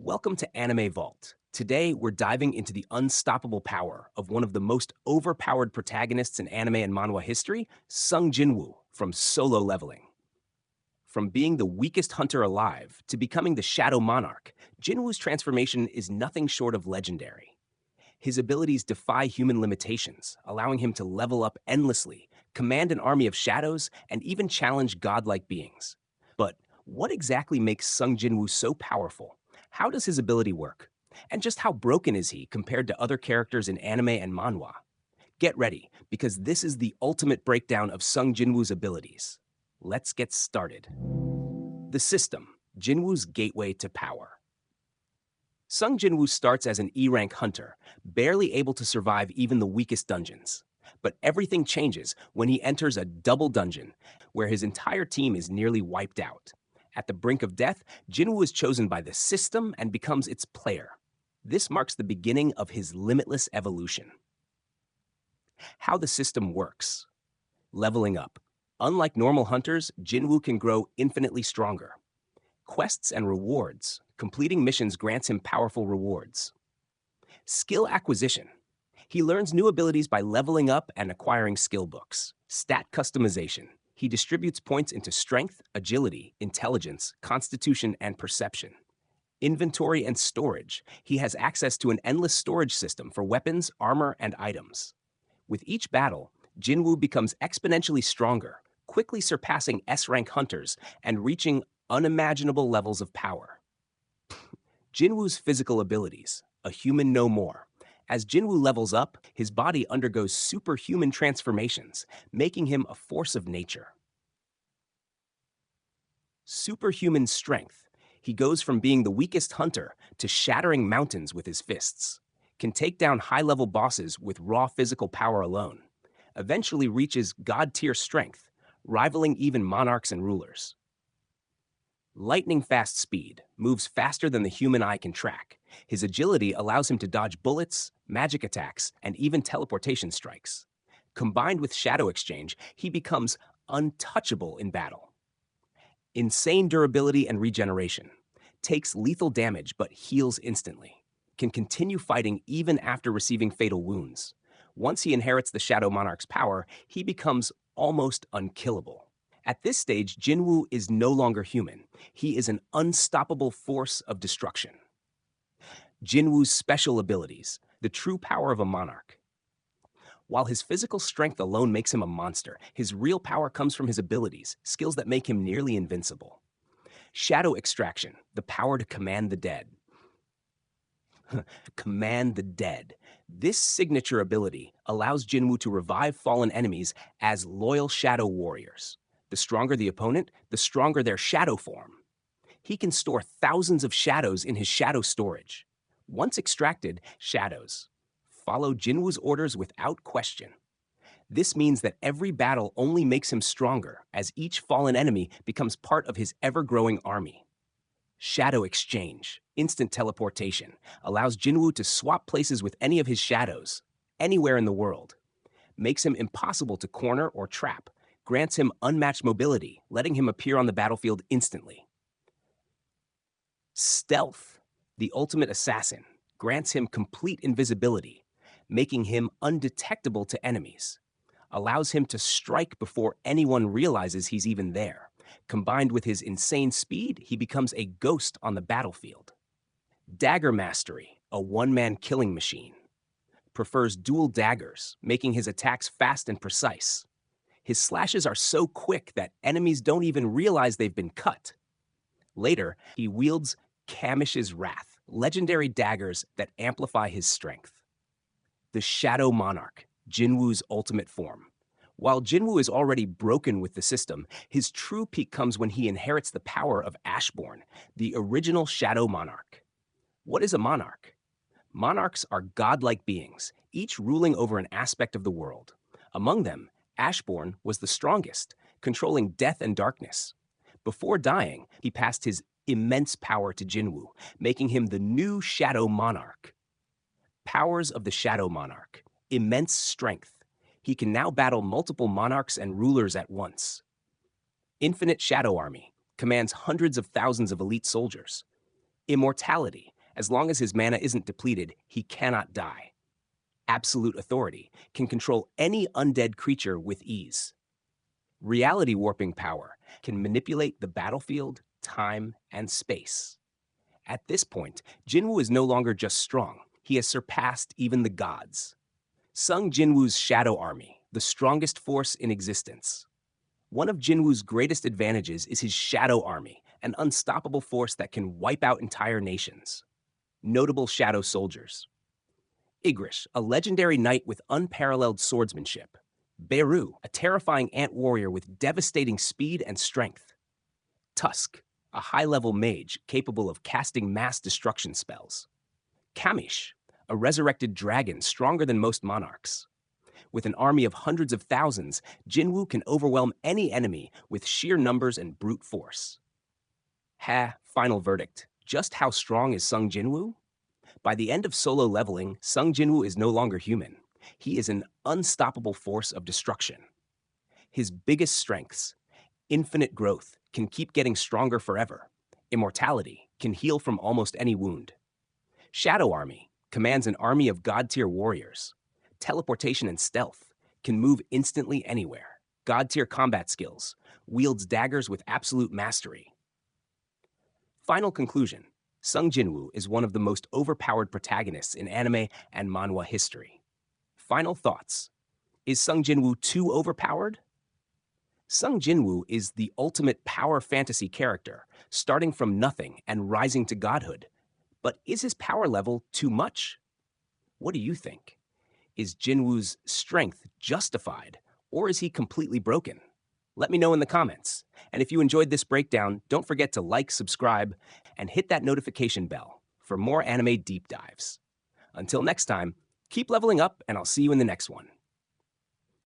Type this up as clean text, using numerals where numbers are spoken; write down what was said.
Welcome to Anime Vault. Today, we're diving into the unstoppable power of one of the most overpowered protagonists in anime and manhwa history, Jin Woo, from Solo Leveling. From being the weakest hunter alive to becoming the Shadow Monarch, Jin Woo's transformation is nothing short of legendary. His abilities defy human limitations, allowing him to level up endlessly, command an army of shadows, and even challenge godlike beings. But what exactly makes Jin Woo so powerful? How does his ability work? And just how broken is he compared to other characters in anime and manhwa? Get ready, because this is the ultimate breakdown of Jin Woo's abilities. Let's get started. The system, Jin Woo's gateway to power. Jin Woo starts as an E-rank hunter, barely able to survive even the weakest dungeons. But everything changes when he enters a double dungeon, where his entire team is nearly wiped out. At the brink of death, Jin Woo is chosen by the system and becomes its player. This marks the beginning of his limitless evolution. How the system works. Leveling up. Unlike normal hunters, Jin Woo can grow infinitely stronger. Quests and rewards. Completing missions grants him powerful rewards. Skill acquisition. He learns new abilities by leveling up and acquiring skill books. Stat customization. He distributes points into strength, agility, intelligence, constitution, and perception. Inventory and storage. He has access to an endless storage system for weapons, armor, and items. With each battle, Jin Woo becomes exponentially stronger, quickly surpassing S-rank hunters and reaching unimaginable levels of power. Jin Woo's physical abilities, a human no more. As Jin Woo levels up, his body undergoes superhuman transformations, making him a force of nature. Superhuman strength. He goes from being the weakest hunter to shattering mountains with his fists. Can take down high-level bosses with raw physical power alone. Eventually reaches god-tier strength, rivaling even monarchs and rulers. Lightning-fast speed, moves faster than the human eye can track. His agility allows him to dodge bullets, magic attacks, and even teleportation strikes. Combined with shadow exchange, he becomes untouchable in battle. Insane durability and regeneration. Takes lethal damage but heals instantly. Can continue fighting even after receiving fatal wounds. Once he inherits the Shadow Monarch's power, he becomes almost unkillable. At this stage, Jin Woo is no longer human. He is an unstoppable force of destruction. Jin Woo's special abilities, the true power of a monarch. While his physical strength alone makes him a monster, his real power comes from his abilities, skills that make him nearly invincible. Shadow extraction, the power to command the dead. Command the dead. This signature ability allows Jin Woo to revive fallen enemies as loyal shadow warriors. The stronger the opponent, the stronger their shadow form. He can store thousands of shadows in his shadow storage. Once extracted, shadows follow Jin Woo's orders without question. This means that every battle only makes him stronger, as each fallen enemy becomes part of his ever-growing army. Shadow exchange, instant teleportation, allows Jin Woo to swap places with any of his shadows, anywhere in the world. Makes him impossible to corner or trap, grants him unmatched mobility, letting him appear on the battlefield instantly. Stealth, the ultimate assassin, grants him complete invisibility, making him undetectable to enemies. Allows him to strike before anyone realizes he's even there. Combined with his insane speed, he becomes a ghost on the battlefield. Dagger mastery, a one-man killing machine. Prefers dual daggers, making his attacks fast and precise. His slashes are so quick that enemies don't even realize they've been cut. Later, he wields Kamish's Wrath, legendary daggers that amplify his strength. The Shadow Monarch, Jin Woo's ultimate form. While Jin Woo is already broken with the system, his true peak comes when he inherits the power of Ashborn, the original Shadow Monarch. What is a monarch? Monarchs are godlike beings, each ruling over an aspect of the world. Among them, Ashborn was the strongest, controlling death and darkness. Before dying, he passed his immense power to Jin Woo, making him the new Shadow Monarch. Powers of the Shadow Monarch. Immense strength. He can now battle multiple monarchs and rulers at once. Infinite Shadow Army. Commands hundreds of thousands of elite soldiers. Immortality. As long as his mana isn't depleted, he cannot die. Absolute authority can control any undead creature with ease. Reality warping power can manipulate the battlefield, time, and space. At this point, Jin Woo is no longer just strong, he has surpassed even the gods. Sung Jin Woo's Shadow Army, the strongest force in existence. One of Jin Woo's greatest advantages is his Shadow Army, an unstoppable force that can wipe out entire nations. Notable Shadow Soldiers. Igrish, a legendary knight with unparalleled swordsmanship. Beru, a terrifying ant warrior with devastating speed and strength. Tusk, a high-level mage capable of casting mass destruction spells. Kamish, a resurrected dragon stronger than most monarchs. With an army of hundreds of thousands, Jin Woo can overwhelm any enemy with sheer numbers and brute force. Final verdict. Just how strong is Sung Jin Woo? By the end of solo leveling, Sung Jin Woo is no longer human. He is an unstoppable force of destruction. His biggest strengths: infinite growth, can keep getting stronger forever. Immortality, can heal from almost any wound. Shadow Army, commands an army of god-tier warriors. Teleportation and stealth, can move instantly anywhere. God-tier combat skills, wields daggers with absolute mastery. Final conclusion. Sung Jin Woo is one of the most overpowered protagonists in anime and manhwa history. Final thoughts. Is Sung Jin Woo too overpowered? Sung Jin Woo is the ultimate power fantasy character, starting from nothing and rising to godhood. But is his power level too much? What do you think? Is Jin Woo's strength justified, or is he completely broken? Let me know in the comments. And if you enjoyed this breakdown, don't forget to like, subscribe, and hit that notification bell for more anime deep dives. Until next time, keep leveling up, and I'll see you in the next one.